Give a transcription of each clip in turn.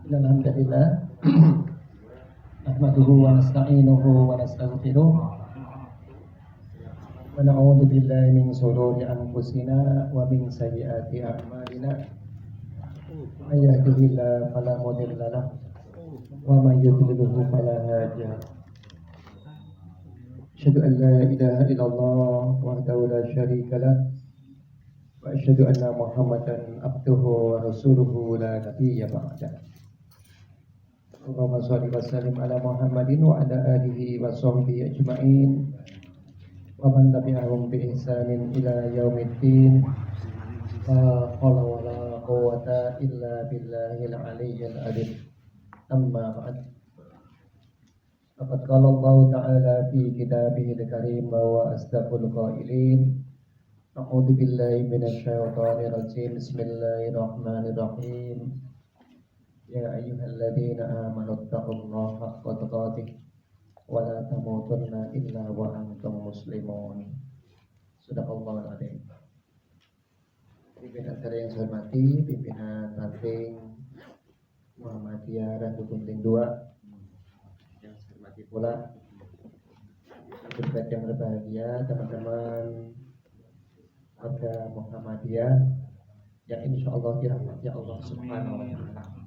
Alhamdulillah nahmaduhu wa nasta'inuhu wa nastaghfiruh wa na'udzu billahi min shururi anfusina wa min sayyiati a'malina may yahdihillahu fala mudilla lahu wa may yudlilhu fala hadiya lahu. Asyhadu an la ilaha illallah wahdahu la syarika lah wa asyhadu anna Muhammadan abduhu wa rasuluhu la nabiyya ba'dah. Allahumma sholli wa sallim ala Muhammadin wa ala alihi wa sahbihi ajma'in wa man tabi'ahum bi ihsanin ila yaumiddin. La haula wa la quwwata illa billahil aliyyil azim. Amma ba'd. Laqad qala Allah ta'ala fi kitabihil karim wa asdaqul qailin. A'udzu billahi minasy syaithanir rajim. Bismillahirrahmanirrahim. Ya ayyuhalladzina amanu taqullaha haqqa tuqatih wa la tamutunna illa wa antum muslimun. Sadaqallahul adzim. Pimpinan acara yang saya hormati, pimpinan ranting Muhammadiyah Randu Gunting 2, yang saya hormati pula yang berbahagia teman-teman warga Muhammadiyah yang insyaallah dirahmati Allah Subhanahu wa taala.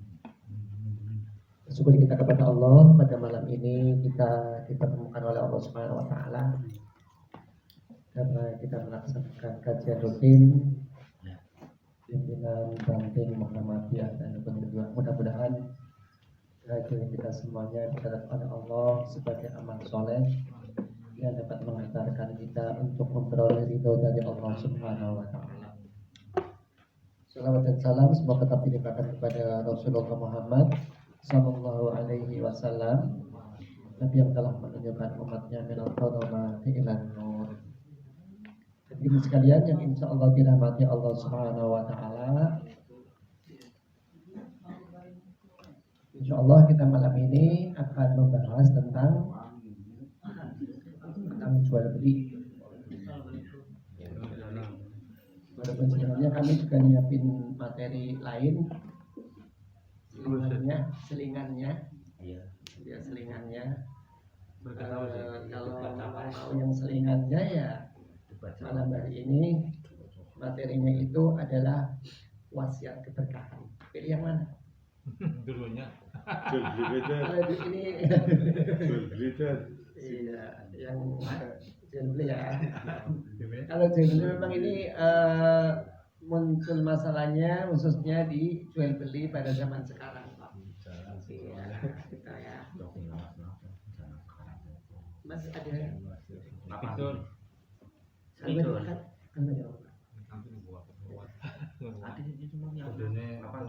Syukur kita kepada Allah pada malam ini kita dipertemukan oleh Allah Subhanahu wa taala karena kita melaksanakan kajian rutin pimpinan Ranting Muhammadiyah dan kedua. Mudah-mudahan kajian kita semuanya dicatat oleh Allah sebagai amal soleh yang dapat mengantarkan kita untuk memperoleh ridho dari Allah Subhanahu wa taala. Salawat dan salam semoga tetap dilimpahkan kepada Rasulullah Muhammad Sallallahu alaihi wasallam, Nabi yang telah menunjukkan umatnya minal dhulumati ilan nur. Hadirin sekalian yang insyaallah dirahmati Allah Subhanahu wa taala. Insyaallah kita malam ini akan membahas tentang jual beli. Walaupun sebenarnya kami juga nyiapin materi lain. Selingannya, kalau mau yang selingannya ya malam hari ini materinya itu adalah wasiat keberkahan. Pilih yang mana? Dulunya. Kalau di sini, iya, yang jual beli ya. Kalau jual beli memang ini muncul masalahnya khususnya di jual beli pada zaman sekarang. Iya, kita ya. Mas ada Apa itu?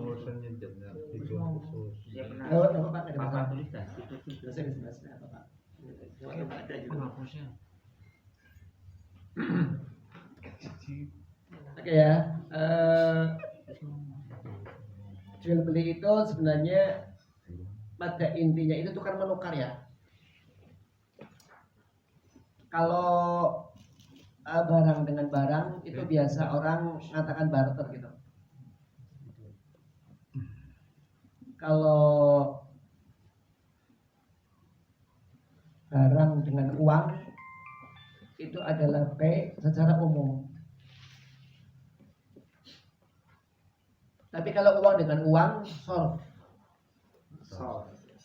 Urusannya jamnya dijual khusus. Ya benar. Bapak ada Bapak masalah. tulis dah. Saya di sebelah Bapak. Ada juga. Oke ya, jual beli itu sebenarnya pada intinya itu tukar menukar ya. Kalau barang dengan barang itu biasa orang mengatakan barter gitu. Kalau barang dengan uang itu adalah pay secara umum. Tapi kalau uang dengan uang, sorf.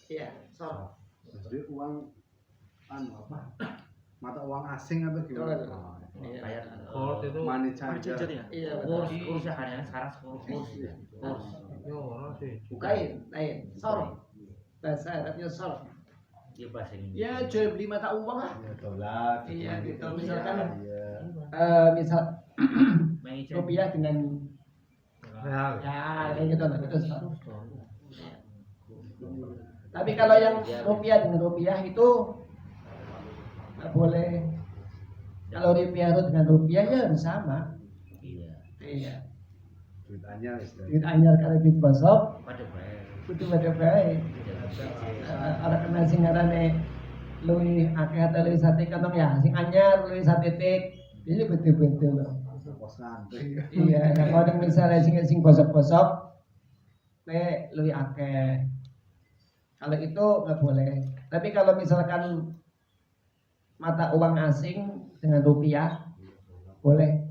Iya, sorf. Jadi uang apa? Mata uang asing apa gimana? Kayak Kurs itu Money changer. Iya, kurs ya kan sekarang kurs. yo orang sih. lain, sorf. Bahasa Arabnya sorf. Iya bahasa Inggris. Ya, jual beli mata uang lah. Ya dolar. Iya, gitu. Misalkan, Iya. misal rupiah dengan Real. ya kayak gitu lah, itu sorf. Tapi kalau yang rupiah dengan rupiah itu nggak boleh. Kalau rupiah dengan rupiah ya harus sama. Iya. Iya. Duit anyar istilahnya. Duit anyar kalau duit bosok, Pada baik. itu pada baik. Orang kena singarane luwih akeh atau luwih sate kantong ya, sing anyar luwih sate tik. Ini betul-betul. Pos ngantri. Iya, yang orang misalnya sing bosok-bosok, luwih akeh. Kalau itu nggak boleh. Tapi kalau misalkan mata uang asing dengan rupiah boleh.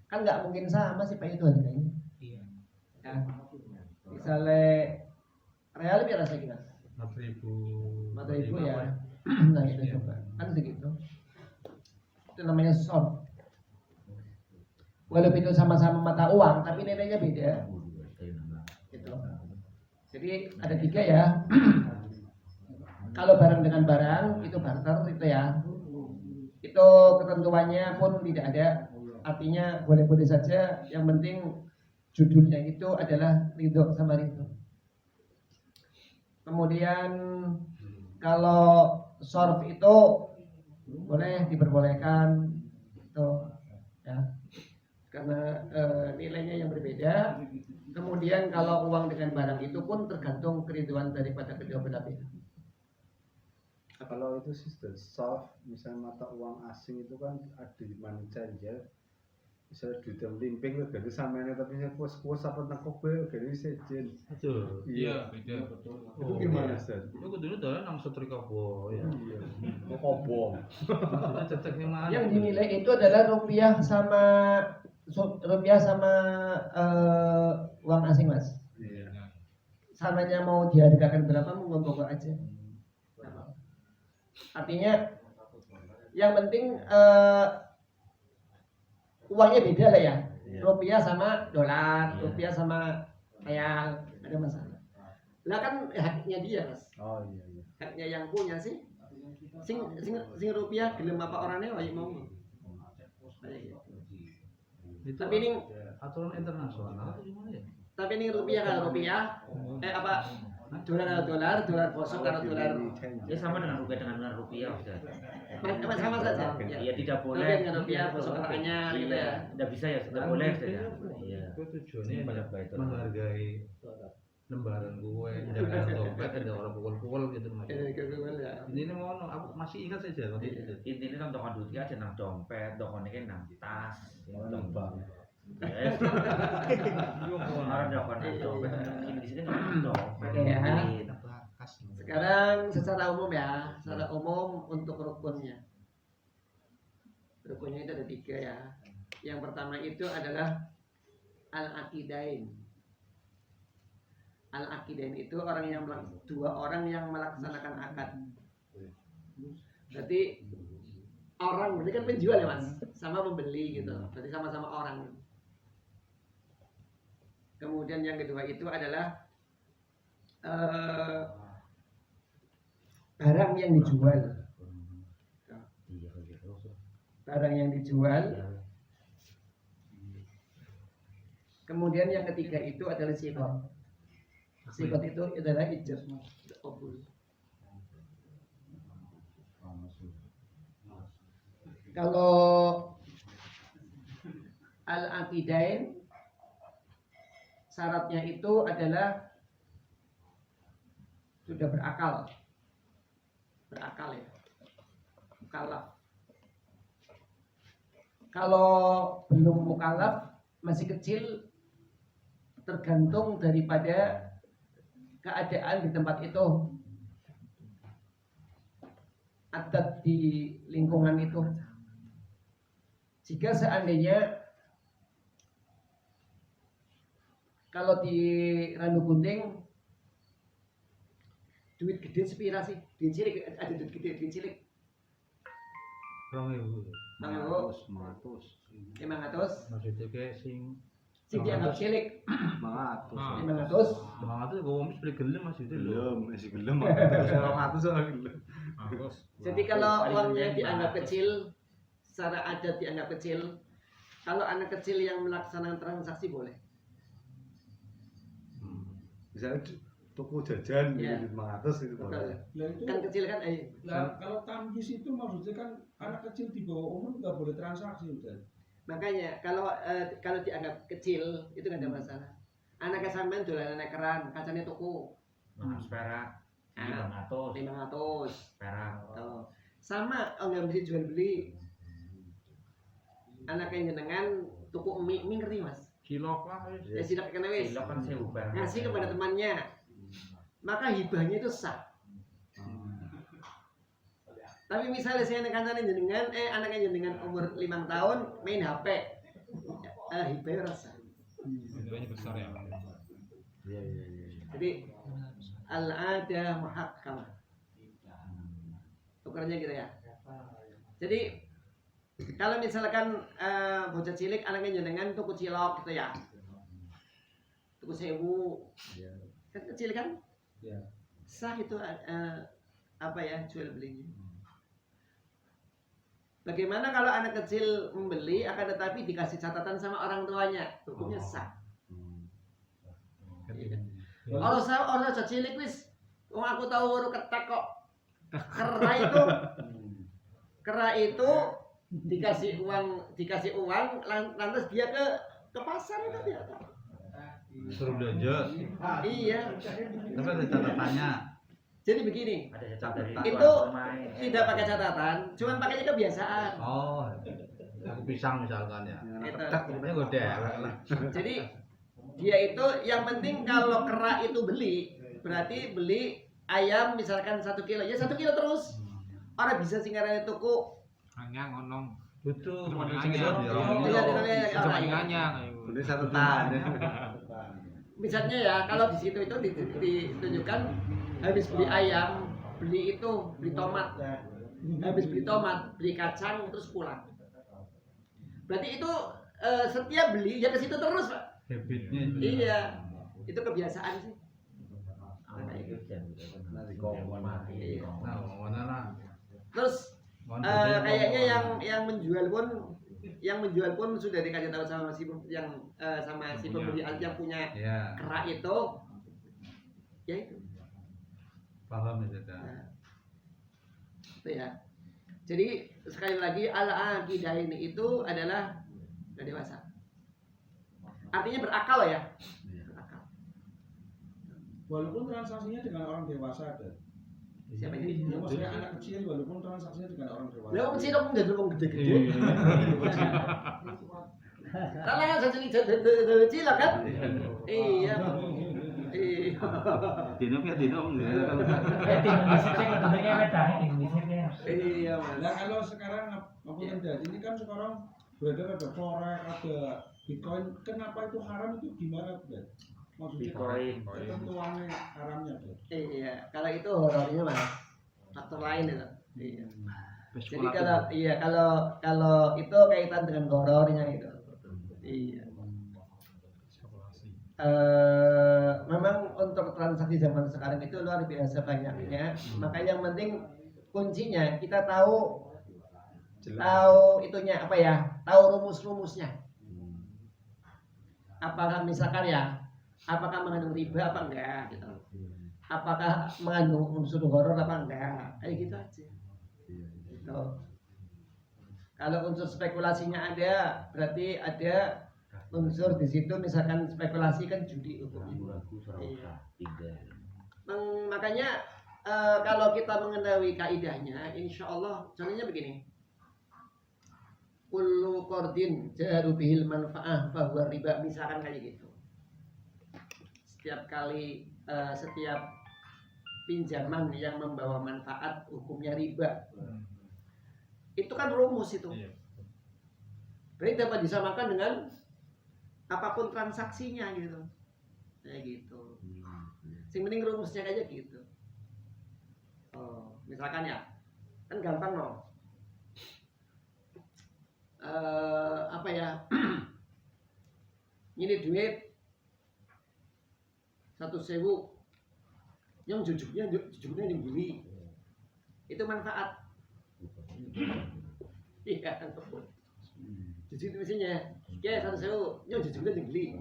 Kan nggak mungkin sama sih Pak itu harganya. Iya. Ya. Misalnya real biar saya kira 4.000 ya. Nah itu coba kan segitu. Itu namanya short. Walaupun itu sama-sama mata uang tapi nilainya beda. Gitu. Jadi ada 3 ya. Kalau barang dengan barang itu barter itu ya. Itu ketentuannya pun tidak ada. Artinya boleh-boleh saja. Yang penting judulnya itu adalah ridho sama ridho. Kemudian kalau sorf itu boleh diperbolehkan itu ya. Karena nilainya yang berbeda. Kemudian kalau uang dengan barang itu pun tergantung keriduan daripada kedua belah pihak. Kalau itu sistem soft, misalnya mata uang asing itu kan ada di money changer. Misalnya duit yang limping tuh dari samanya tapi yang kuas apa tangkok gue dari sejen. Betul. Iya, beda betul. Itu gimana Ustaz? Itu kudu dalan nang setrika boy. Iya. Mau kobong. Maksudnya ceceknya mana? Yang dinilai itu adalah rupiah sama uang asing mas. Iya. Sananya mau dihargakan berapa monggo aja. Artinya yang penting uangnya beda lah ya. Iya. Rupiah sama dolar, rupiah sama real, ada masalah. Lah kan haknya dia mas. Oh iya. Haknya yang punya sih. Sing rupiah gelem apa orangnya wae mau. Itu Tapi ini aturan internasional atau gimana ya? Tapi ini rupiah kalau rupiah, dolar kalau dolar kosong kalau dolar. Ya sama dengan rupiah Ustaz. Sama saja. Ya Ya. tidak Tapi boleh. dengan rupiah kosong anyar gitu ya. Tidak bisa ya, tidak boleh Ustaz ya. Iya. Itu tujuannya Banyak baik itu. menghargai lembaran gue, jangan dompet ada orang pukul-pukul gitu mas. Ya. Ini mau aku masih ingat saja waktu itu. Intinya kan dokon duit aja nang dompet, dokonnya kan nang tas. Lembang. Yes. Orang dokon nang dompet, ini di sini nang dompet. Ya. Duit. Sekarang secara umum ya, secara umum untuk rukunnya. Rukunnya itu ada 3 ya. Yang pertama itu adalah al-aqidain. Al-aqidain itu dua orang yang melaksanakan akad. Berarti orang berarti kan penjual ya mas, sama pembeli gitu. Berarti sama-sama orang. Kemudian yang kedua itu adalah barang yang dijual. Barang yang dijual. Kemudian yang ketiga itu adalah sifat. Sifat itu adalah ijab qabul. Kalau al-aqidain syaratnya itu adalah sudah berakal ya, mukallaf. Kalau belum mukallaf masih kecil, tergantung daripada keadaan di tempat itu, adat di lingkungan itu. Jika seandainya kalau di Randu Gunting duit gede sepira sih, duit cilik ada duit gede, duit cilik 2.000. 500. Maksudnya kayak sing Dianggap cilik 500. 500. gue mau beli gelem maksudnya Belum, masih belum. 200 belum. Jadi kalau uangnya dianggap kecil, secara adat dianggap kecil, kalau anak kecil yang melaksanakan transaksi boleh. Misalnya toko jajan Iya. 500 itu boleh. Lah itu Kan kecil kan, lah kalau tamyiz itu maksudnya kan anak kecil di bawah umur nggak boleh transaksi udah. makanya kalau dianggap kecil itu nggak ada masalah. Anak sampean jualan anak keran, kacanya toko 500 perak, 500 500. perak. Tuh. Sama nggak mesti jual beli. Anak yang jenengan toko mie ngerti mas? kilo lah Ya silakan wis. Kilo kan 1000 perak. Ngasih kepada temannya maka hibahnya itu sah. Tapi misalnya saya kancane jenengan, anaknya jenengan umur 5 tahun main HP, hibahnya rasa. Hibahnya besar ya. Iya. Jadi al-ada muhakkamah. Tukarnya gitu ya. Jadi kalau misalkan bocah cilik anaknya jenengan tuku cilok gitu ya, tuku 1.000, kan kecil kan? Ya. Sah itu apa ya jual belinya. Bagaimana kalau anak kecil membeli akan tetapi dikasih catatan sama orang tuanya, hukumnya sah. Orang cilik wis, aku tahu baru ketek kok. Kera itu dikasih uang, lantas dia ke pasar itu dia. Suruh belanja. Iya. Tapi ada catatannya. Jadi begini, Ada catatan itu tidak pakai catatan, cuma pakainya kebiasaan. Oh, aku pisang misalkan ya. Itu. Tak, rupanya gue dewek lah. Jadi dia itu yang penting kalau kera itu beli, berarti beli ayam misalkan 1 kilo, ya 1 kilo terus. Orang bisa singkarannya tuku. Hanya ngonong. Betul. Cuma Sing nanya. iso dirong. Cuma nganyang. Ini satu tahun ya. Misalnya ya kalau di situ itu ditunjukkan habis beli ayam, beli tomat, habis beli tomat, beli kacang terus pulang. Berarti itu setiap beli ya ke situ terus, Pak. Habitnya. Iya, itu kebiasaan sih. Nanti kongkon mati. Iya. Nah, mana lah. Terus kayaknya yang menjual pun sudah dikasih tahu sama si pembeli yang punya Ya, kerak itu, ya itu. paham ya Kak. Nah, itu ya. Jadi sekali lagi al-aqidah ini itu adalah sudah dewasa. Artinya berakal ya. Berakal. Walaupun transaksinya dengan orang dewasa ada. Siapa ini? Ya maksudnya anak kecil walaupun transaksinya dengan orang dewasa. Lah wong cilok nggak dulu gede-gede. Kalau yang jadi cilok kan? Iya. Iya. Dino ya Dino. Iya, Mas. Nah kalau sekarang apa ini kan sekarang beredar ada forex, ada bitcoin. Kenapa itu haram itu gimana, Bro? Maksudnya Bitcoin. ketentuannya haramnya, Bro. Iya, kalau itu horornya Mas. Faktor lain itu. Iya. Jadi kalau itu kaitan dengan horornya itu. Iya. Memang untuk transaksi zaman sekarang itu luar biasa banyaknya. Maka yang penting kuncinya kita tahu itunya apa ya, tahu rumus-rumusnya. Apakah misalkan ya, apakah mengandung riba apa enggak gitu. Apakah mengandung unsur horor apa enggak, kayak gitu aja. Gitu. Kalau unsur spekulasinya ada, berarti ada unsur di situ, misalkan spekulasi kan judi hukumnya. Iya. Makanya kalau kita mengetahui kaidahnya, insya Allah contohnya begini. Kullu qardin jaru bihil manfaah bahwa riba, misalkan kayak gitu. Setiap kali setiap pinjaman yang membawa manfaat hukumnya riba. Itu kan rumus itu. Berarti dapat disamakan dengan apapun transaksinya gitu. Kayak gitu. Yang penting rumusnya aja gitu. Oh, misalkan ya, kan gampang loh. Apa ya? Ini duit 1.000, yang jujurnya yang beli itu manfaat. Iya, jujur itu isinya. Ya 1.000, yang jujurnya yang beli.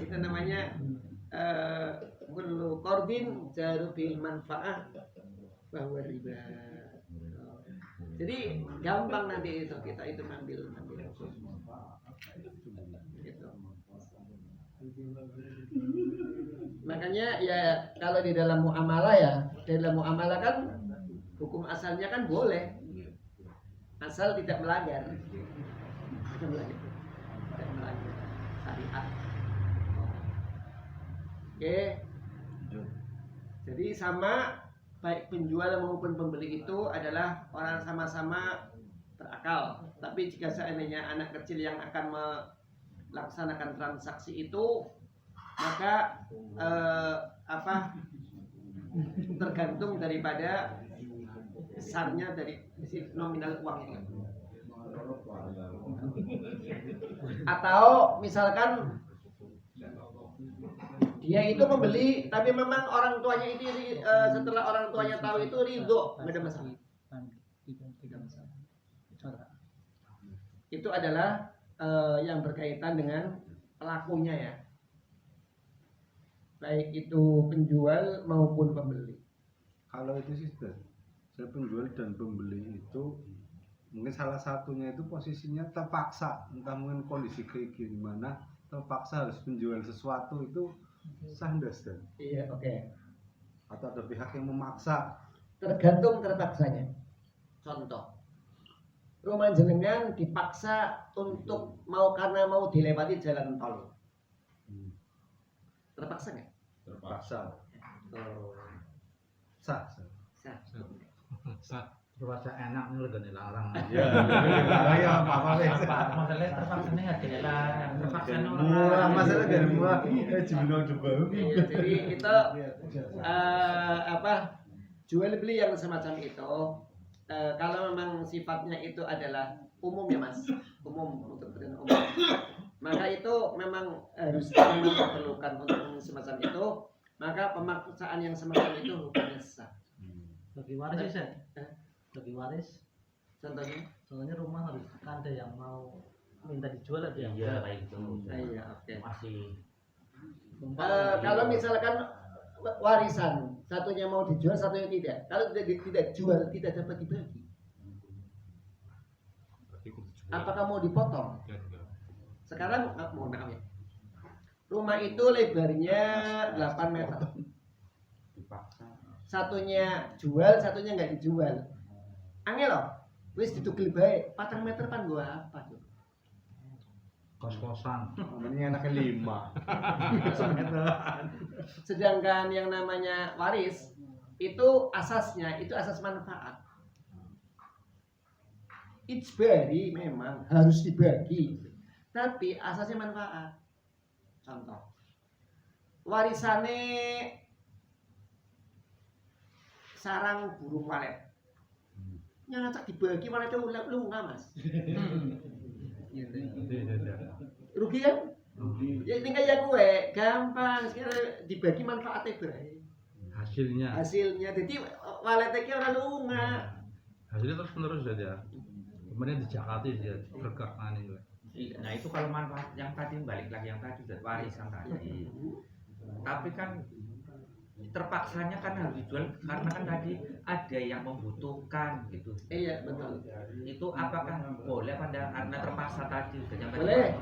Itu namanya kullu qardin jaru bil manfaah bahwa riba. Jadi gampang nanti itu kita itu ngambil gitu. Makanya ya kalau di dalam muamalah ya, kan hukum asalnya kan boleh, asal tidak melanggar. Tidak melanggar syariat. Oke. Jadi sama baik penjual maupun pembeli itu adalah orang sama-sama berakal. Tapi jika seandainya anak kecil yang akan melaksanakan transaksi itu, maka tergantung daripada besarnya dari nominal uangnya. Atau misalkan dia itu membeli, tapi memang orang tuanya itu setelah orang tuanya tahu itu ridho, nggak ada masalah. Itu adalah yang berkaitan dengan pelakunya ya, baik itu penjual maupun pembeli. Kalau itu sih saya penjual dan pembeli itu mungkin salah satunya itu posisinya terpaksa, entah mungkin kondisi kayak gimana, terpaksa harus menjual sesuatu itu sandas dan. Iya, oke. Atau ada pihak yang memaksa. Tergantung terpaksanya. Contoh, rumah jenengan dipaksa untuk karena mau dilewati jalan tol. Terpaksa nggak? Terpaksa. Oh. Sah. Sah. Terpaksa enak nih legane larang. Ya. Ya apa-apa wes. Masalahnya terpaksanya nggak dilarang, terpaksa Murah masalah gak murah. Jumlah juga. Iya, jadi itu jual beli yang semacam itu kalau memang sifatnya itu adalah umum ya mas, umum untuk kepentingan umum, maka itu memang harus diperlukan untuk semacam itu, maka pemaksaan yang semacam itu hukumnya sah. Bagi waris sih, bagi waris. Contohnya Rumah harus ada yang mau minta dijual ada yang kayak gitu. iya, oke. Masih Kalau misalkan warisan, satunya mau dijual, satunya tidak. Kalau tidak jual, tidak dapat dibagi. Apakah mau dipotong? Sekarang mohon maaf ya. Rumah itu lebarnya 8 meter. Satunya jual, satunya nggak dijual. Angel loh. Wis ditugel bae 4 meter pan gua apa tuh? Kos-kosan. Namanya anaknya 5. Sedangkan yang namanya waris itu asasnya itu asas manfaat. Ijbari memang harus dibagi, tapi asasnya manfaat. Contoh, warisane sarang burung walet, nyana dibagi waletnya lunga mas, rugi kan? Ya ini kayak gue, gampang sekarang dibagi manfaatnya baik. Hasilnya, jadi waletnya orang lunga. Hasilnya terus menerus saja. Kemudian di Jakarta dia berkah aneh. Nah itu kalau manfaat yang tadi balik lagi yang tadi dari warisan tadi. Tapi kan terpaksanya kan harus dijual karena kan tadi ada yang membutuhkan gitu. Iya betul. Itu apakah boleh pada karena terpaksa tadi sudah nyampe? Boleh.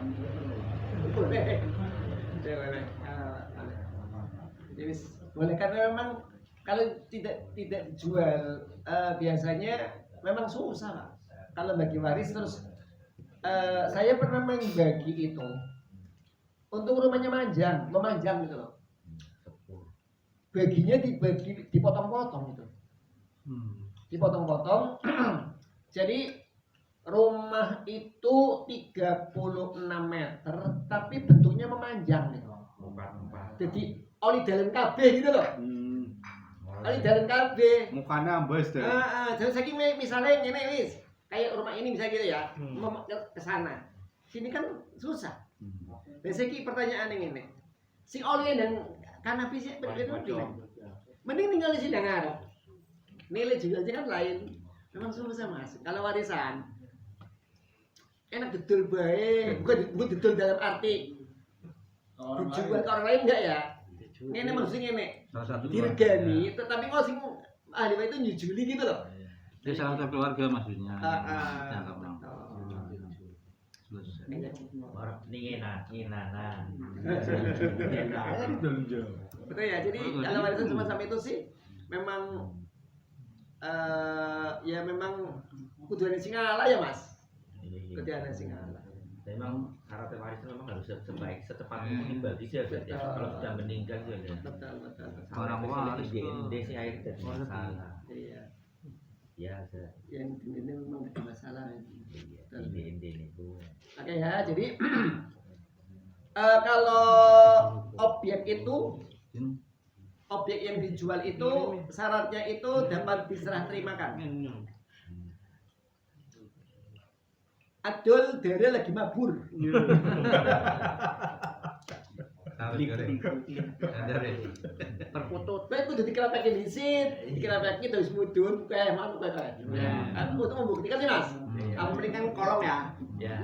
Boleh. Jadi boleh karena memang kalau tidak jual biasanya memang susah Pak. Kalau bagi waris terus saya pernah membagi itu untuk rumahnya memanjang gitu loh. Baginya dipotong-potong gitu. Dipotong-potong. Jadi rumah itu 36 meter tapi bentuknya memanjang gitu. Jadi oli dalam KB gitu loh. Oli dalam KB. Mukanya ambes deh. Jadi saya misalnya ini wis kayak rumah ini misalnya gitu ya, ke sana. Sini kan susah. Dan saya pertanyaan ini. Si oli dan kanapis itu mending tinggal di sini ngarep. Nilai jualnya kan lain. Memang susah mas. Kalau warisan enak betul baik, bukan betul dalam arti dijual ke orang lain enggak ya? Ini maksudnya ini diregani, tetapi kalau sing ahli itu nyujuli gitu loh. Dia salah satu keluarga maksudnya. Betul ya. Jadi kalau warisan semacam itu sih memang ya memang kudu ada sing ngalah ya mas. Kudu ada sing ngalah. Memang syarat waris memang harus secepat mungkin bagi sih ya, Dad, ya. Kalau sudah meninggal sih ya. Betul. Orang waris di tuh. sih akhirnya jadi masalah. Iya. Ya, Dad. Yang ini memang ada masalah. Iya, ini itu. Oke ya, jadi kalau objek itu objek yang dijual itu syaratnya itu dapat diserah terimakan. Adol dere lagi mabur. Terputut. Kowe kudu dikerapakin disit, dikerapakin terus mudun kayak manuk kayak. Aku tuh membuktikan sih Mas. Aku mendingan kolong ya. Ya.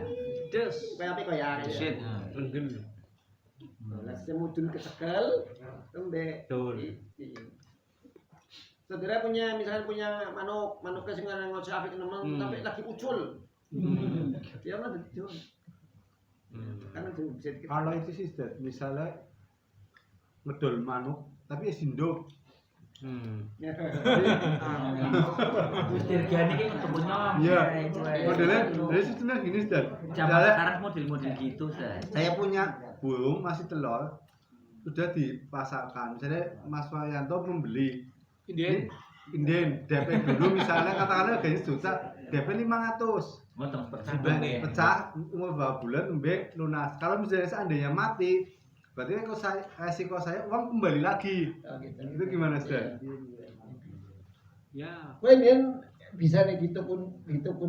Terus kayak apa kok ya? Disit. Lah semudun kesekel tembe. Saudara punya misalkan punya manuk sing nang ngoceh apik nemen tapi lagi ucul. Dia mah dijual. Karena bisa dikit. Kalau itu sih Dad, misalnya ngedol manuk tapi es induk. Terus dirgani ki ketemu Iya. Modelnya dari sistemnya gini Dad. Zaman Misalnya sekarang model-model gitu, Dad. saya punya burung masih telur sudah dipasarkan. Misalnya Mas Wayanto membeli inden DP dulu misalnya katakanlah harganya juta, DP 500. Motong pecah. Pecah umur berapa bulan mbek lunas. Kalau misalnya seandainya mati, berarti resiko saya uang kembali lagi. Oh, gitu. Itu gimana Dad? Ya. Kowe yen bisa nih gitu pun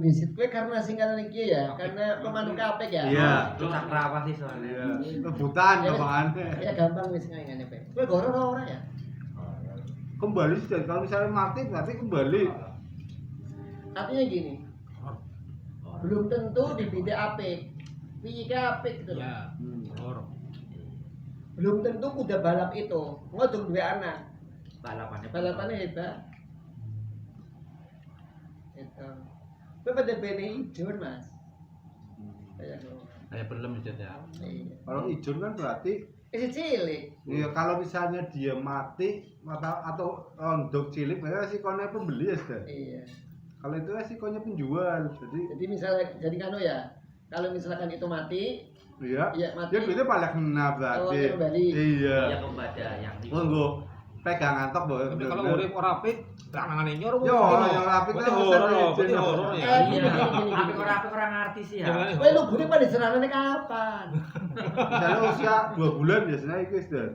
disit kowe karena singkatan iki ya, karena pemanuk apik ya. Iya. Lu cakrawat sih soalnya. Iya. Rebutan gampangannya. Ya gampang wis ngene kowe. Kowe goro ora ya? Kembali Dad. Kalau misalnya mati berarti kembali. Artinya gini. Belum tentu dibide apik. Piye ke apik gitu. Ya. Orang. Belum tentu kuda balap itu ngodong duwe anak. Balapannya Hebat. Itu. Kowe pada bene ijon, Mas. Kayak gitu. Kayak belum ya. Iya. Kalau ijon kan berarti Cilik. ya kalau misalnya dia mati atau ondok cilik berarti resikonya pembeli ya Dad. Iya. Kalau itu resikonya penjual. Jadi misalnya jadi kanu ya. Kalau misalkan itu mati, Iya. iya mati. Dia duitnya paling kena berarti. Uangnya kembali. Iya. Iya kembali yang di. Monggo pegangan tok boh. Tapi kalau urip ora apik, tanganane nyor. Yo, yang apik kan horor ya. Iya, Gini. aku kurang ngerti sih ya. Kowe lu gune pada diserahane kapan? Misalnya usia 2 bulan biasanya itu Dad.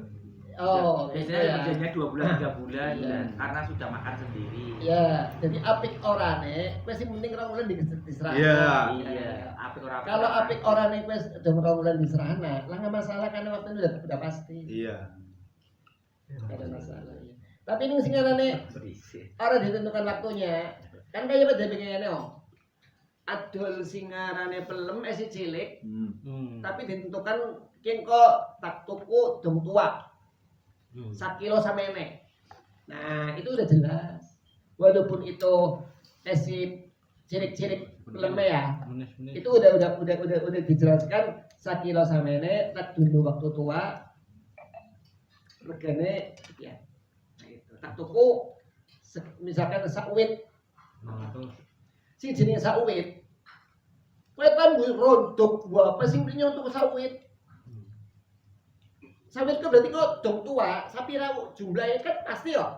Oh, Biasanya ya. biasanya 2 bulan 3 bulan Iya. dan karena sudah makan sendiri. Ya, jadi apik orane, kowe sing penting rong wulan diserahkan. Iya. Iya, apik ora. Kalau apik orane kowe udah rong wulan diserahkan, lah nggak masalah karena waktu itu udah pasti. Iya. Nggak ada masalah. Iya. Tapi ini sing ngarane ora ditentukan waktunya. Kan kaya pada pengen adol sing ngarane pelem esi cilik, tapi ditentukan kin kok tak tuku dong tua. 1 kilo samene. Nah, itu udah jelas. Walaupun itu esi cilik-cilik leme ya. Itu udah dijelaskan 1 kilo samene tak dulu waktu tua. Regane ya. Nah, itu. Tak tuku misalkan sakwit. Si jenis sakwit. Kowe kan rontok gua apa sing nyontok sawit. Sawit itu berarti kok dong tua, sapi rawu jumlahnya kan pasti ya.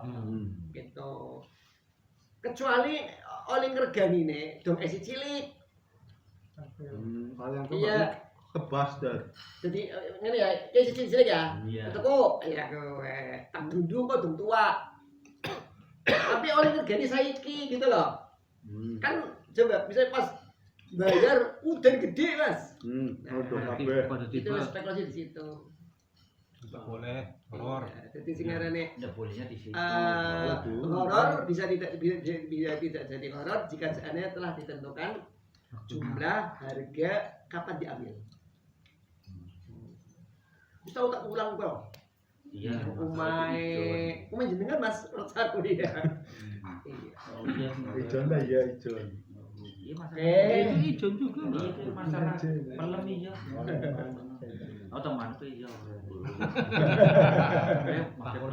Gitu. Kecuali oleh ngerganine dong esi cilik. Kalau yang Iya. tebas Dad. Jadi ngene ya, esi cilik ya. Iya. Itu kok ya kowe tak dundung kok dong tua. Tapi oleh ngergani saiki gitu loh. Kan coba bisa pas bayar udah gede Mas. Udah kabeh. Itu spekulasi di situ. Boleh horor. Ya, jadi sing ngarane Enggak bolehnya di situ. horor bisa tidak jadi horor jika seandainya telah ditentukan jumlah harga kapan diambil. Kita tak ulang bro. Iya. Umai jenengan Mas menurut aku dia. Iya. Ijon lah ya ijon. Iya masalah. Itu ijon juga. Itu masalah pelem iya. Oh teman tuh iya.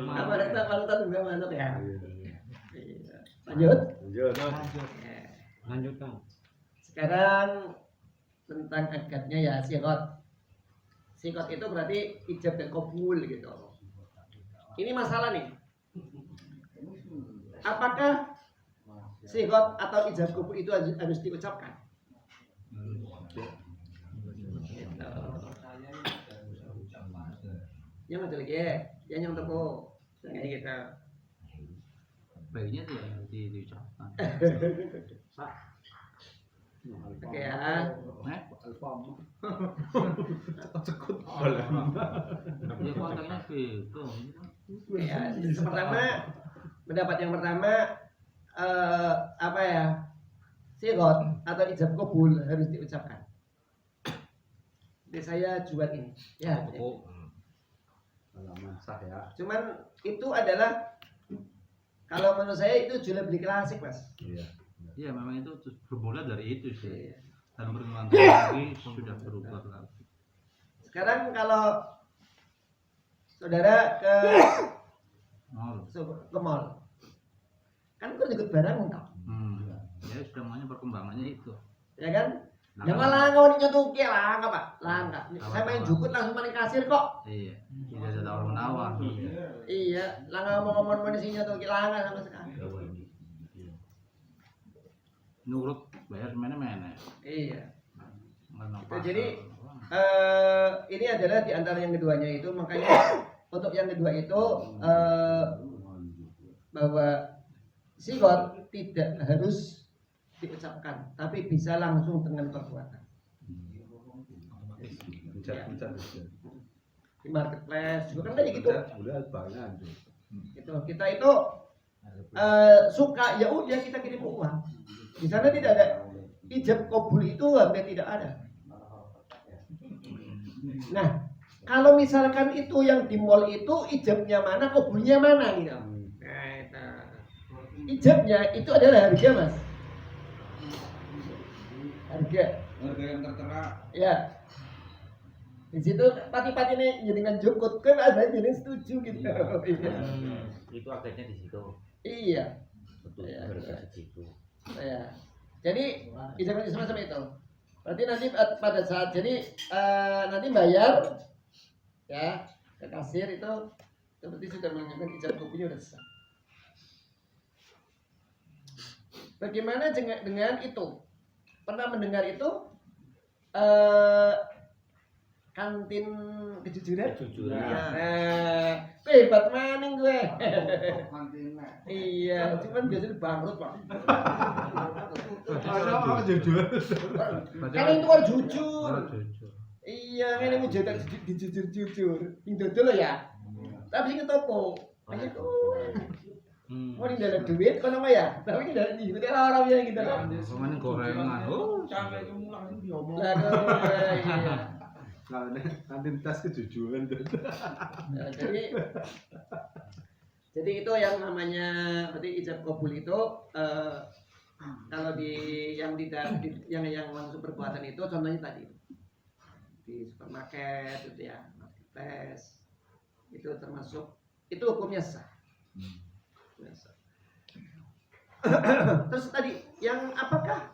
Apa ada panutan juga manuk ya. Iya. Lanjut. Lanjut. Ya. Lanjut Kang. Sekarang tentang akadnya ya sigot. Sigot itu berarti ijab dan qabul gitu. Ini masalah nih. Apakah sigot atau ijab qabul itu harus diucapkan? Gitu. Yang betul yang tepuk. Kayak gitu. Baiknya diucapkan. Oke ya. Ya kontaknya gitu. Ya, pertama pendapat yang pertama apa ya? Sigot atau ijab qabul harus diucapkan. Jadi saya jual ini. Ya. Halaman sah ya. Cuman itu adalah kalau menurut saya itu jual beli klasik, Mas. Iya. Iya memang itu bermula dari itu sih. Iya. Dan perkembangan teknologi sudah berubah lagi. Sekarang kalau saudara ke mall, kan kau nyebut barang enggak? Ya sudah namanya perkembangannya itu. Ya kan? Ya malah kau nyetuki langka Pak, langka. Saya main jukut langsung main kasir kok. Iya. Tidak ada tawar menawar. Iya, langka ngomong sih nyetuki langka sama sekali. Nurut bayar mana. Iya. Nggak Jadi ini adalah di antara yang keduanya itu, makanya untuk yang kedua itu bahwa sigot tidak harus diucapkan, tapi bisa langsung dengan perbuatan. Di marketplace juga kan kayak gitu. Gitu. Kita itu suka ya udah kita kirim uang. Di sana tidak ada ijab qabul, itu hampir tidak ada. Nah, kalau misalkan itu yang di mall itu ijabnya mana, qabulnya mana gitu. Nah, ijabnya itu adalah harga, Mas. Harga yang tertera. ya. Di situ pati-pati ini dengan jukut kan ada jadi setuju gitu. Itu akhirnya di situ. Iya. Betul, Iya. harga segitu. Ya. Jadi ijab semacam itu. Berarti nanti pada saat jadi nanti bayar ya ke kasir itu seperti sudah menunjukkan ijab qabulnya sudah sah. Bagaimana dengan itu? Pernah mendengar itu kantin kejujuran? Gue hebat maning gue. Iya, cuman biasanya bangkrut Pak. Kan itu harus jujur. Iya, kan ini jadi jujur. Yang dodol ya. Tapi sing toko. Hanya tuh. Mau di dalam duit kono mah ya. Tapi di dalam duit orang yang gitu kan. Pemain gorengan. Sampai itu langsung diomong. Lah iya. Nah, kantin tas kejujuran tuh. Ya, jadi itu yang namanya berarti ijab qabul itu kalau di yang langsung perbuatan itu contohnya tadi di supermarket itu ya, marketplace itu termasuk itu hukumnya sah. Terus tadi yang apakah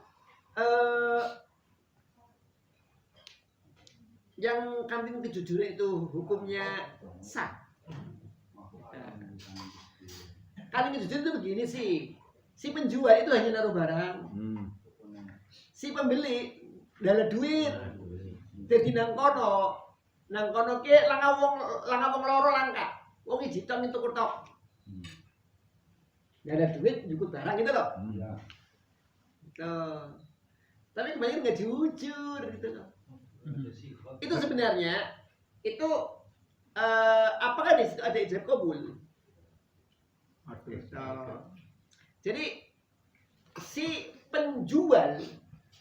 yang kantin kejujuran itu hukumnya sah? Kantin kejujuran itu begini sih, si penjual itu hanya naruh barang, si pembeli dalam duit, jadi nang kono ke langawong loro langka, wong ijitong itu kutok, nggak ada duit jukut barang gitu loh. Tapi kebanyakan nggak jujur gitu loh. Itu sebenarnya itu apakah di situ ada ijab qabul? Jadi si penjual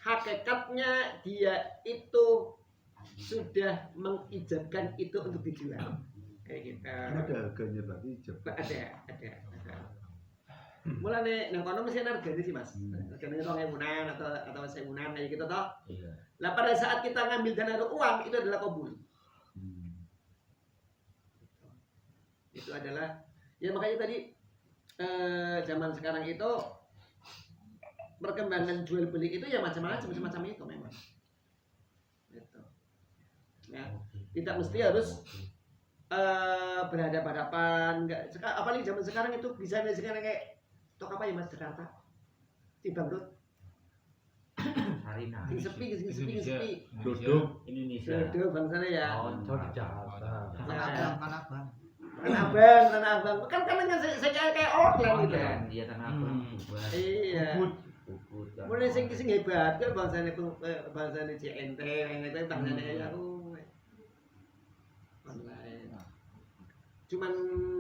hakikatnya dia itu sudah mengijabkan itu untuk dijual kayak gitu. Ada harganya berarti ijab. Ada. Mulane nang kono mesti harganya sih Mas. Harganya 2.000-an atau 1.000-an kayak gitu toh. Iya. Lah pada saat kita ngambil dana atau uang itu adalah qabul. Itu adalah ya makanya tadi zaman sekarang itu perkembangan jual beli itu ya macam-macam itu memang. Ya. Tidak mesti harus berhadapan-hadapan, enggak. Apalagi zaman sekarang itu bisa sekarang kayak tok apa ya Mas Jakarta? Di Bangkrut, Sarina. sing sepi. Duduk. Indonesia. Duduk bangsanya ya. Oh, Jauh di Jakarta. Tanah Abang. Kan saya kayak online gitu. Iya Tanah Abang. Iya. Bubut. Mulai sing hebat kan bangsane CNT, itu bangsane aku online. Cuman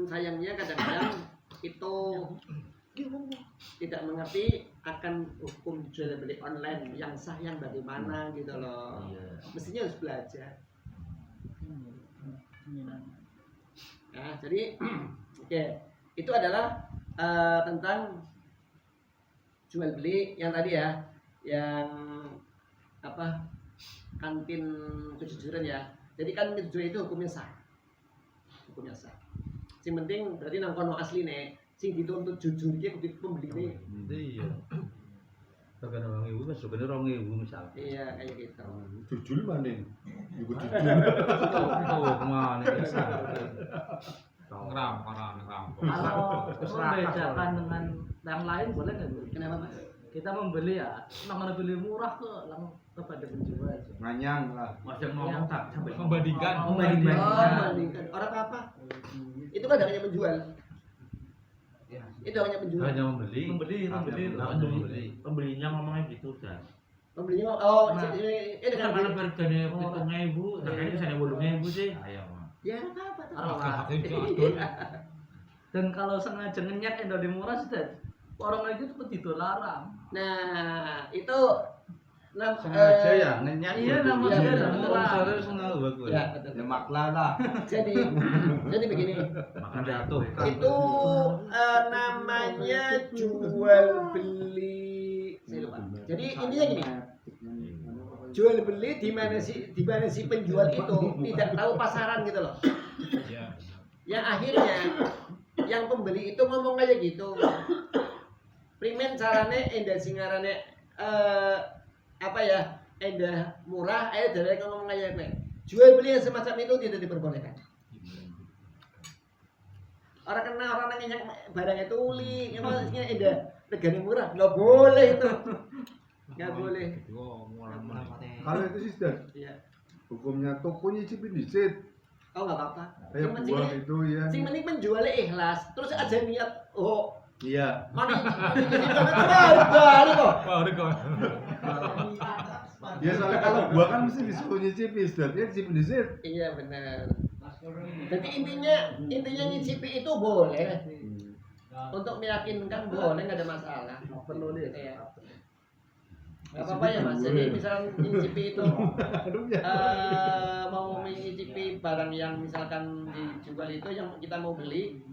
sayangnya kadang-kadang itu tidak mengerti akan hukum jual beli online yang sah yang bagaimana gitu loh. Iya. Mestinya harus belajar. Nah, jadi oke, itu adalah tentang jual beli yang tadi ya, yang apa, kantin kejujuran ya. Jadi kan kejujuran itu hukumnya sah. Sing penting berarti nang kono asline sing dituntut jujur iki kudu pembeli nih. Iya. Regane 2.000 wis regane 2.000 misal. Iya kayak gitu. Jujur maning. Iku jujur. Oh, kemana bisa. Ngerampok. Kalau membedakan dengan yang lain boleh nggak Bu? Kenapa Mas? Kita membeli ya, namanya beli murah kepada penjual aja. Nganyang lah. Masih ngomong tak sampai Membandingkan. Oh, bandingkan. Orang apa? Itu kan hanya menjual. Itu hanya menjual. Hanya membeli. Pembelinya ngomongnya gitu kan. Pembelinya ini Kan dengan kalau harganya 7.000, harganya misalnya 8.000 sih. Ayo. ya apa tuh? Dan kalau sengaja ngenyak endoli murah sudah orang lagi itu dilarang. Nah, itu Sengaja ya ngenyak. Iya, namanya iya, udah murah. Sore sengaja bagus. Ya, betul. Ya makla lah. Jadi begini, Makan Jatuh. itu namanya jual beli. Saya lupa. Jadi intinya gini, jual beli di mana si penjual itu tidak tahu pasaran gitu loh. Yang akhirnya yang pembeli itu ngomong aja gitu. Primen carane endah singarane apa ya? Endah murah, ayo dari ngomong aja gue. Jual beli yang semacam itu tidak diperbolehkan. Orang kena orang yang barangnya tuli, yang maksudnya endah regane murah, nggak boleh itu. Nggak boleh. Kalau itu sih sudah Iya. hukumnya toko nyicipin dicit. Oh nggak apa-apa. Kayak buah itu ya. Sing penting penjualnya ikhlas, terus aja niat, oh Iya. mana balik kok. Ya soalnya kalau buah kan mesti disuruh nyicipin, sudah dia nyicipin dicit. Iya benar. Jadi intinya nyicipi itu boleh. Untuk meyakinkan boleh, nggak ada masalah. Perlu deh. Gak apa-apa ya Mas. Jadi misalkan nyicipi itu mau menyicipi barang yang misalkan dijual itu yang kita mau beli,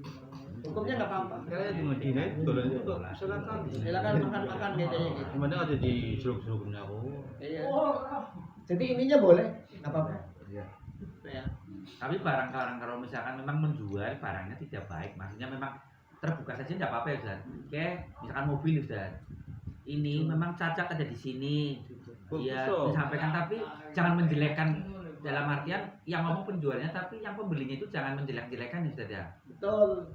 hukumnya nggak apa-apa. Kayak di Medina itu dolan itu silakan. Silakan makan-makan gitu. Cuman ada di jeruk-jeruknya aku. Iya. Jadi intinya boleh, nggak apa-apa. Iya. Ya. Tapi barang-barang kalau misalkan memang menjual barangnya tidak baik, maksudnya memang terbuka saja tidak apa-apa ya Ustaz. Kayak misalkan mobil Ustaz. Ini memang cacat ada di sini. Iya, disampaikan tapi jangan menjelekkan dalam artian yang ngomong penjualnya tapi yang pembelinya itu jangan menjelek-jelekan ya Ustaz ya. Betul.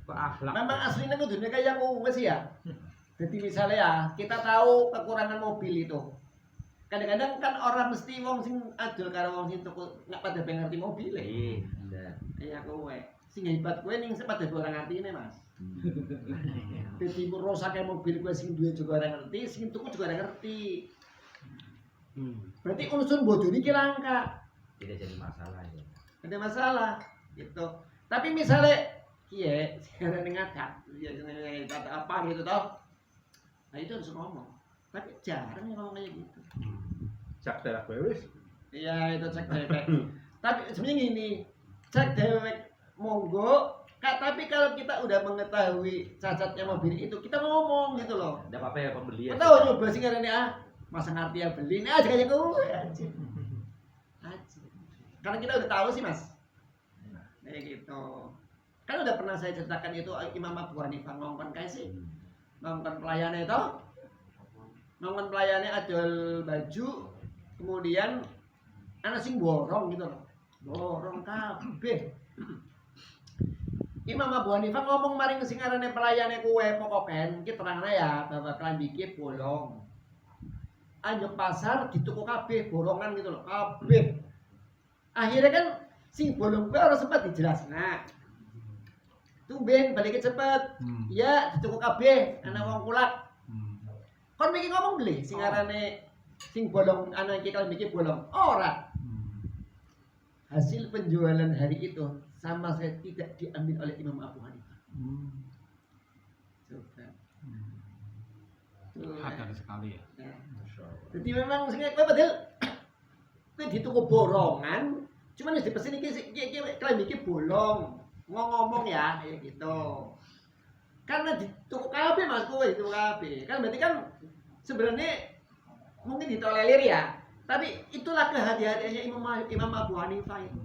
Akhlak. Memang aslinya kudunya kayak wes ya. Jadi misalnya ya, kita tahu kekurangan mobil itu. Kadang-kadang kan orang mesti wong sing adol karo wong sing tuku nggak pada ngerti mobil. Iya. Iya kowe. Sing hebat kowe ning pada ora ngertine, Mas. Dadi rusake mobil kowe sing duwe juga ora ngerti, sing tuku juga ora ngerti. Berarti unsur bodoni ki langka. Tidak jadi masalah ya. Ada masalah gitu. Tapi misalnya kiye sekarang ngadat, ya kata apa gitu toh. Nah itu harus ngomong. Tapi jarang yang ngomong kayak gitu. Cak darah wis. Iya itu cek dewek. Tapi sebenarnya gini, cek dewek monggo. Tapi kalau kita udah mengetahui cacatnya mobil itu, kita ngomong gitu loh. Tidak apa-apa ya pembeli ya. Tahu nyoba sih karena masa ngerti ya beli, nah aja kayak gue aja. Karena kita udah tahu sih Mas. Kayak gitu. Kan udah pernah saya ceritakan itu Imam Abu Hanifah ngongkon kayak sih. Ngongkon pelayannya itu. Ngongkon pelayannya adol baju, kemudian ana sing borong gitu loh. Borong kabeh. Imam Abu Hanifah ngomong maring sing arane pelayane kuwe pokoken iki terangna ya bahwa klambi iki bolong. Anjuk pasar dituku kabeh borongan gitu loh, kabeh. Akhirnya kan sing bolong kuwi ora sempat dijelasna. Tumben balik cepet. Ya dituku kabeh ana wong kulak. Kon mikir ngomong beli sing arane sing bolong ana iki klambi iki bolong. Ora. Hasil penjualan hari itu sama saya tidak diambil oleh Imam Abu Hanifah. Coba. Hadar sekali ya. Jadi memang sing kowe padahal kowe dituku borongan, cuman wis dipesen iki klaim iki bolong. Ngomong ya kayak gitu. Karena dituku kabeh Mas kowe dituku kabeh. Kan berarti kan sebenarnya mungkin ditolerir ya. Tapi itulah kehati-hatiannya Imam Abu Hanifah itu.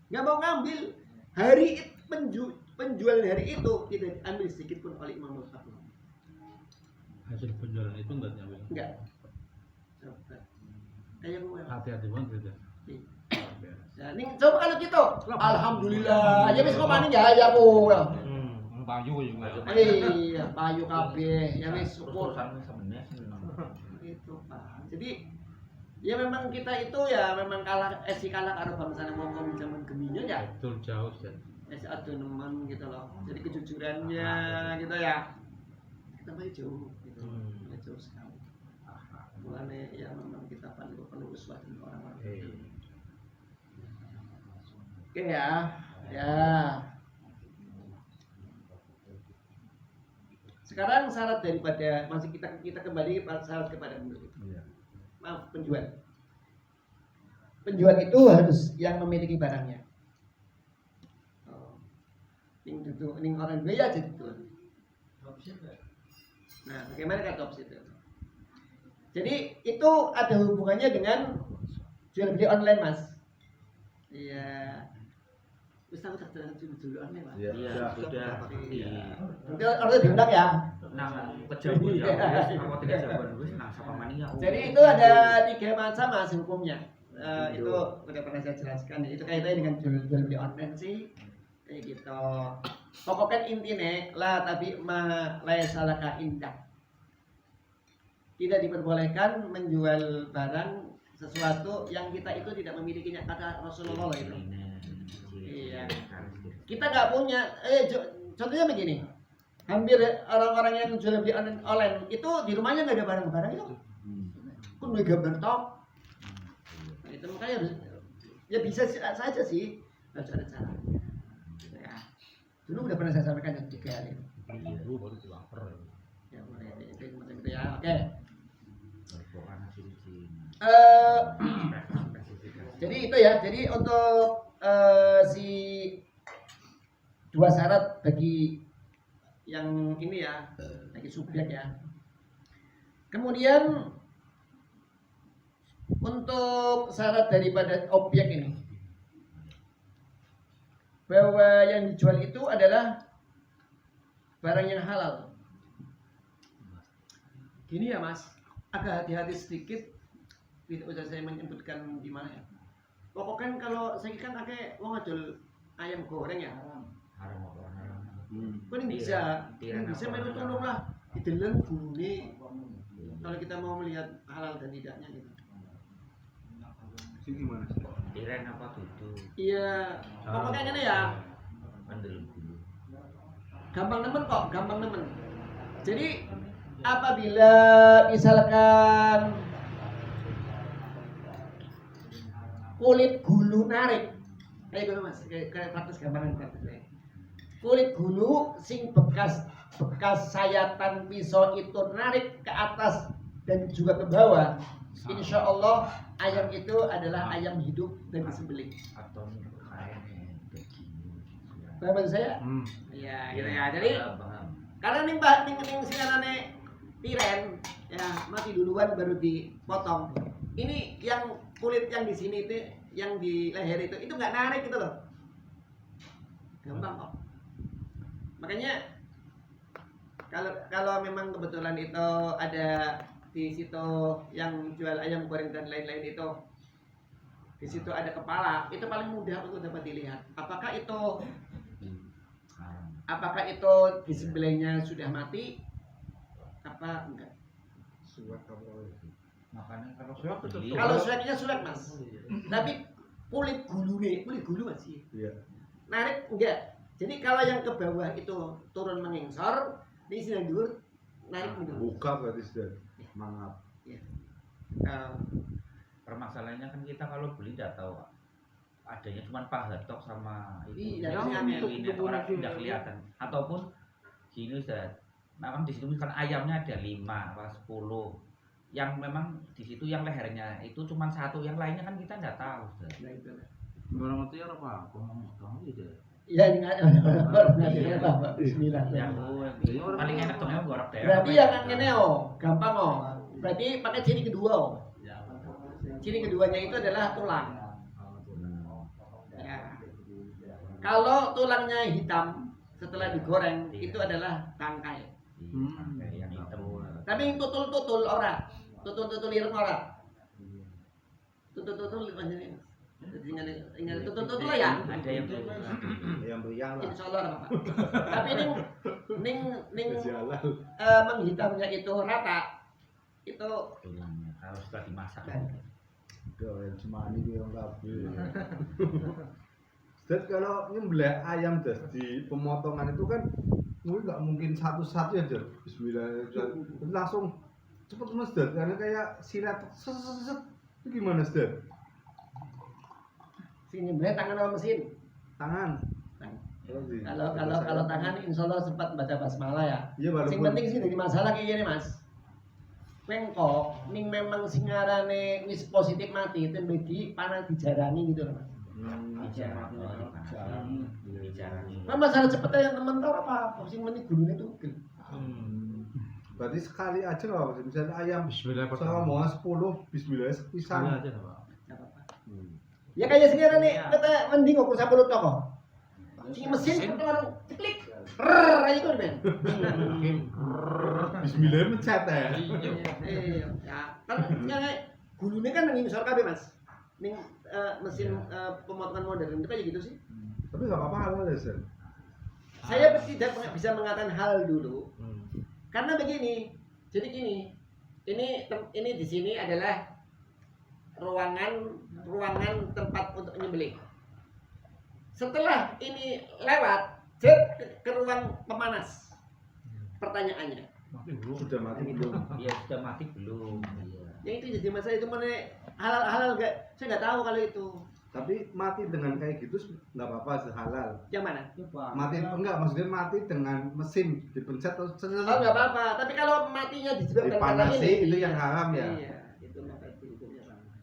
Nggak mau ngambil hari penjualan hari itu tidak diambil sedikit pun oleh Imam Abu Hanifah. Hasil penjualan itu enggak diambil. Enggak. Coba. Kayak gue. Hati-hati banget gitu. Ya, ning coba kalau gitu. Alhamdulillah. Ya wis kok maning ya Bu. Payu juga. Iya, payu kabeh. Ya wis syukur. Itu Pak. Jadi ya memang kita itu ya memang kalah karo bangsa ngomong zaman geminya ya. Betul jauh ya. Ado nemen gitu loh. Jadi kejujurannya gitu ya. Kita masih jauh gitu. Masih jauh sekali. Mulane ya memang kita perlu uswah dengan orang-orang. Oke ya. Ya. Sekarang syarat daripada masih kita kembali syarat kepada pembeli. Maaf, penjual. Penjual itu harus yang memiliki barangnya. Ini orang biaya aja itu. Nah, bagaimana kata opsi itu? Jadi itu ada hubungannya dengan jual beli online, Mas. Iya. Wis tahu tak jual beli online, Mas? Iya, sudah. Nanti orang diundang ya. Nah, kejauhan ya. Aku tidak jawaban wis nang sapa maning ya. Jadi itu ada 3 macam Mas hukumnya. Itu udah pernah saya jelaskan. Itu kaitannya dengan jual beli online sih. Kayak gitu. Pokoknya intinya lah tapi la salaka indah. Tidak diperbolehkan menjual barang sesuatu yang kita itu tidak memilikinya, kata Rasulullah itu. Iya. Kita nggak punya. Contohnya begini. Hampir orang-orang yang jual beli online itu di rumahnya nggak ada barang-barang itu. Pun udah gambar tok. Nah, itu makanya harus ya bisa saja sih harus ada cara. Ya. Dulu udah pernah saya sampaikan yang 3 kali. Baru dilapar. Ya mulai itu macam itu ya. Oke. Jadi itu ya. Jadi untuk si 2 syarat bagi yang ini ya, bagi subjek ya. Kemudian untuk syarat daripada objek ini, bahwa yang dijual itu adalah barang yang halal. Gini ya Mas, agak hati-hati sedikit, tidak usah saya menyebutkan di mana ya. Pokoknya kalau saya kan pakai wong ngajul ayam goreng ya haram. Kan bisa melu tolong lah, dideleng gune. Kalau kita mau melihat halal dan tidaknya gitu. Sing gimana sih? Tiren apa tutu? Iya, pokoknya gini ya. Andel dulu. Gampang nemen kok, gampang nemen. Jadi apabila misalkan kulit gulu narik, kayak gitu Mas, kayak praktis gampangan praktis. Kulit gulu sing bekas sayatan pisau itu narik ke atas dan juga ke bawah, insya Allah ayam itu adalah ayam hidup dan disembelih. Atau Paham saya? Iya, gitu ya. Jadi karena ning sinarane tiren ya mati duluan baru dipotong. Ini yang kulit yang di sini itu, yang di leher itu nggak narik gitu loh. Gampang kok. Makanya kalau memang kebetulan itu ada di situ yang jual ayam goreng dan lain-lain itu, di situ ada kepala, itu paling mudah untuk dapat dilihat. Apakah itu disembelihnya sudah mati? Apa enggak? Makanya kalau surat beli, Kalau suratnya surat mas, tapi kulit gulu masih. Iya. Narik enggak. Jadi kalau yang ke bawah itu turun mengingsor, di sini dulu narik mundur. Buka berarti sudah mangap. permasalahannya kan kita kalau beli tidak tahu Pak. Adanya cuma paha tok sama itu. Iya, Ini orang tidak kelihatan. Ataupun gini Ustaz. Memang di situ kan ayamnya ada 5 atau 10. Yang memang di situ yang lehernya itu cuma 1, yang lainnya kan kita tidak tahu Ustaz. Nah itu. Barang mati ya apa? Kamu gitu. Iya ingat. Bapak Bismillah. Yang paling enak tuh memang gorok deh. Berarti yang ngene gampang Berarti pakai ciri kedua Ciri keduanya itu adalah tulang. Ya. Kalau tulangnya hitam setelah digoreng itu adalah tangkai. Yang hitam. Tapi yang tutul ora. Tutul ireng ora. Tutul panjenengan. Jadi ingat tutul ya. Ada yang Yang beriang lah. Insyaallah Pak. Tapi ning menghitamnya itu rata. Itu tulangnya harus setelah dimasak. Yang cuma ini yang kabel. Dan kalau nyembelih ayam das di pemotongan itu kan mungkin nggak mungkin satu-satu aja. Bismillahirrahmanirrahim. Langsung cepet mas Dad, karena kayak silat set itu gimana Dad? sini nyembelih tangan sama mesin. Tangan. Kalau tangan insya Allah sempat baca basmalah ya. Iya walaupun. Sing penting sih dari masalah kayak gini mas. Pengko, ning memang singarane wis positif mati, itu bagi panah dijarani gitu loh mas. Bicara. Nah masalah cepetnya yang temen tau apa? Sing penting gulune tuh. Berarti sekali aja loh, misalnya ayam Bismillah sama mau 10, Bismillah sepisan. aja Pak. Ya kayak singarane kata mending kok 10 toko. Sing mesin orang klik. Aja itu men. Bismillah mencet ya. Iya. Ya, kan gulune kan nang ngisor kabeh mas. Ning mesin pemotongan modern itu kayak gitu sih. Tapi nggak apa-apa halal ya Sen. Saya tidak bisa mengatakan hal dulu. Karena begini. Jadi gini. Ini di sini adalah ruangan tempat untuk menyembelih. Setelah ini lewat ke ruang pemanas. Pertanyaannya. Sudah mati belum? Iya sudah mati belum? Iya. Ya itu jadi masalah itu mana halal enggak? Saya nggak tahu kalau itu. Tapi mati dengan kayak gitu nggak apa-apa halal. Yang mana? Mati enggak maksudnya mati dengan mesin dipencet atau Oh nggak apa-apa. Tapi kalau matinya disebabkan karena dipanasi ini, itu yang haram ya. Iya, itu maka itu hukumnya sama.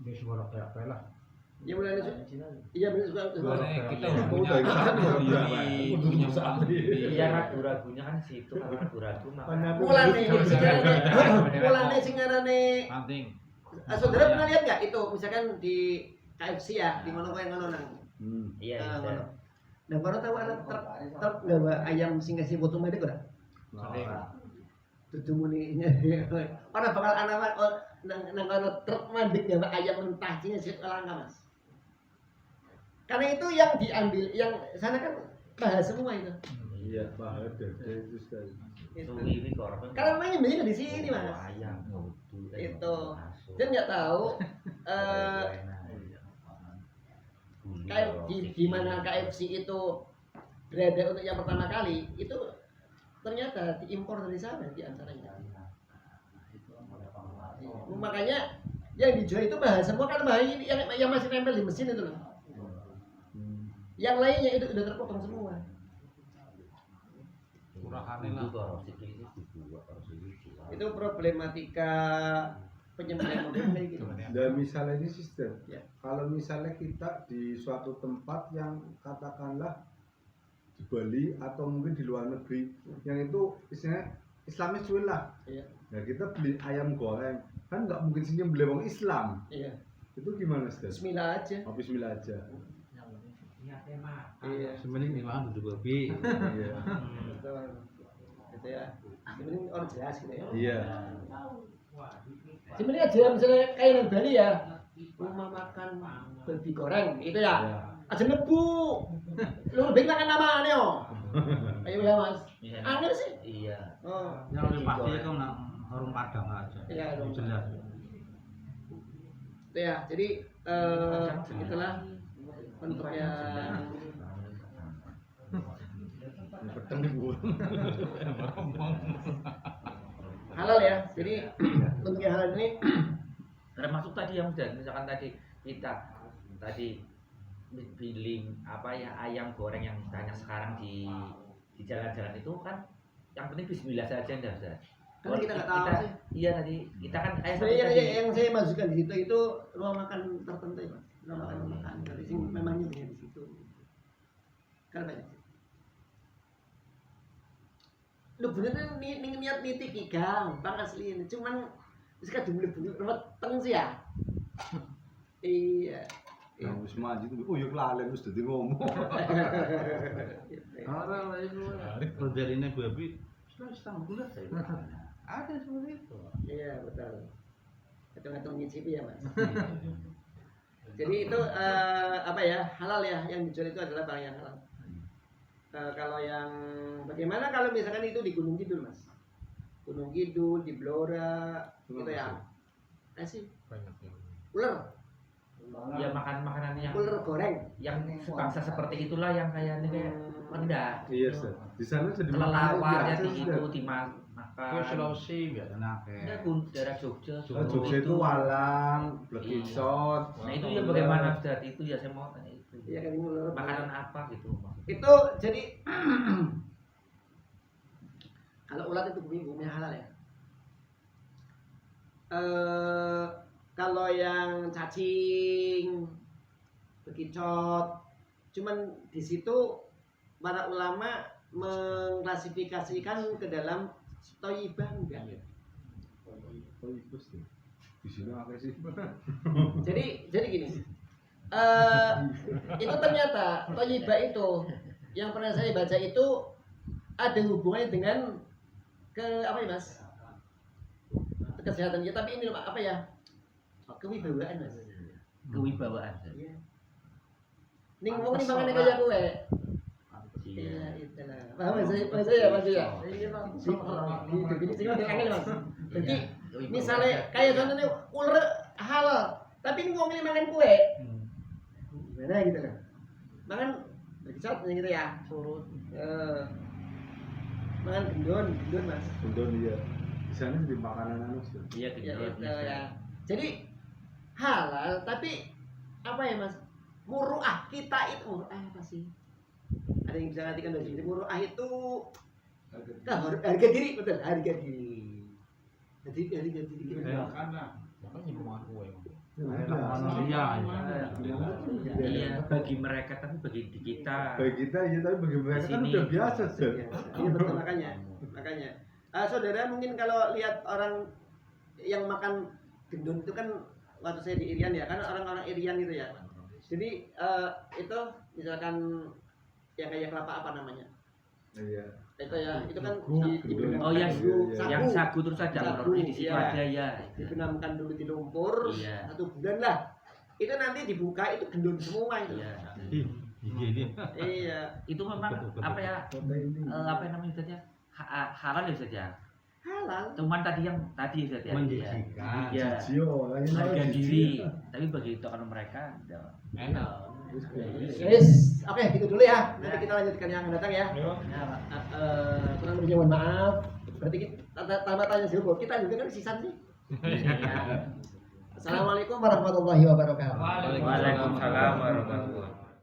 Dia semua kayak apa lah. Ya mulai iya benar suka. Kita udah Iya ragu-ragunya kan situ kan ragu-ragu makanya. Mulane singarane Anting. saudara pernah lihat nggak itu misalkan di KFC ya di mana kayak ngono nang. Iya. Ngono. Nah, baru tahu anak truk gawa ayam sing kasih foto medek ora? Dudu muni ora bakal anak nang kono truk mandek gawa ayam mentah sing kasih langka Mas. Karena itu yang diambil, yang sana kan bahas semua itu. Iya, bahas dari itu sekali. Suwi korban. Karena mainnya beli di sini mas. Ayam Itu. Dia nggak tahu kayak di mana KFC itu berada untuk yang pertama kali itu ternyata diimpor dari sana di antaranya. Makanya yang dijual itu bahan semua kan bahan yang masih nempel di mesin itu loh. Yang lainnya itu udah terpotong semua. Itu problematika penyembelihan modern kayak gitu. Dan misalnya ini sistem, Ya. kalau misalnya kita di suatu tempat yang katakanlah di Bali atau mungkin di luar negeri, yang itu istilahnya Islamis lah. Iya. Nah kita beli ayam goreng, kan nggak mungkin sih beli orang Islam. Iya. Itu gimana sistem? Bismillah aja. Oh, Bismillah aja. Iya. Sebenarnya ini mah duduk babi. Iya. gitu ya. Sebenarnya orang jelas gitu ya. Iya. Sebenarnya aja misalnya kayak di Bali ya, rumah makan babi goreng itu ya. Aja nebu. Lu lebih makan nama nih oh. Ayo ya Mas. Angel sih. Iya. Oh. Yang lebih pasti itu warung Padang aja. Iya, warung Jelas. Itu ya. Jadi itulah untuk yang halal ya. Jadi untuk yang halal ini Termasuk tadi yang sudah misalkan tadi kita tadi billing apa ya ayam goreng yang banyak sekarang di jalan-jalan itu kan yang penting bismillah saja enggak usah. kan kita nggak tahu sih. Iya tadi kita kan Sebenarnya yang saya masukkan di situ itu rumah makan tertentu ya Mas. Rumah makan dari sini memang nyebutnya di situ. Kan banyak. Lu bener niat nitiki gampang asli ini. Cuman sekarang dulu weteng sih ya. Iya. Nah, wis maju tuh, oh yuk lalen wis dadi ngomong. Orang itu berjarinya babi, setengah bulan saya. Ada seperti itu. Iya betul. Hitung-hitung nyicipi ya Mas. Jadi itu apa ya halal ya yang dijual itu adalah barang yang halal. Kalau yang bagaimana kalau misalkan itu di Gunung Kidul Mas? Gunung Kidul di Blora gitu ya. Sih. Ular. ya makanan yang Ular goreng. yang bangsa seperti itulah yang kayaknya kayak rendah. Iya, Sir. Di sana jadi Kelelawarnya biasa, di Sir. itu dimakan. Kue Sulawesi biasa nake. Ya daerah Jogja. Oh, Jogja itu Walang, Blekisot. Nah itu ya bagaimana Ustaz? Itu ya saya mau tanya itu. Iya kan ini ular. Makanan apa gitu? Itu jadi kalau ulat itu bumi halal ya. Kalau yang cacing, bekicot, cuman di situ para ulama mengklasifikasikan ke dalam thayyibah enggak. Oh, itu sih. Di sini apa sih? Jadi gini. Itu ternyata thayyibah itu yang pernah saya baca itu ada hubungannya dengan apa ya Mas? Kesehatan kita, tapi ini apa ya? Kewibawaan Mas. Kewibawaan. Iya. Ning ngomong ning mangane kaya kowe. Iya. Iya, itulah. Paham Mas ya Mas ya? Gitu gini sing angel Mas. Jadi misalnya kayak contohnya ular halal, tapi ini ngomongin makan kue. Gimana gitu kan? Makan berkicot gitu ya. Surut. Makan gendon Mas. Gendon iya. Di sana jadi makanan anu sih. Iya Ya gitu. itu ya. Jadi halal tapi apa ya Mas? Muruah kita itu muruah apa sih? Ada yang bisa ngartikan dari sini muruah itu harga diri betul, harga diri. Jadi harga diri kita. Karena Iya bagi mereka tapi bagi kita. Bagi kita ya, tapi bagi mereka kan Di sini. udah biasa sih. Iya betul makanya. Saudara mungkin kalau lihat orang yang makan gendun itu kan waktu saya di Irian ya, karena orang-orang Irian gitu ya. Jadi itu misalkan yang kayak kelapa apa namanya? Iya. Itu ya, itu kan Gendun. Oh ya, Iya. yang sagu terus ada Sagu, di situ iya. ada ya. Dibenamkan dulu di lumpur Iya. 1 bulan lah. Itu nanti dibuka itu gendun semua itu. Iya. Gini. Iya. Itu memang apa ya? Apa namanya saja? Halal ya saja. Halal. Cuman tadi saja ya. Menjijikan. Iya. Jio, Harga diri. Tapi bagi itu kalau mereka Enak. Yes, oke gitu dulu ya. Nanti kita lanjutkan yang akan datang ya. Kurang lebihnya mohon maaf. Berarti tambah tanya sih, kita juga kan sisan sih. Assalamualaikum warahmatullahi wabarakatuh. Waalaikumsalam warahmatullahi wabarakatuh.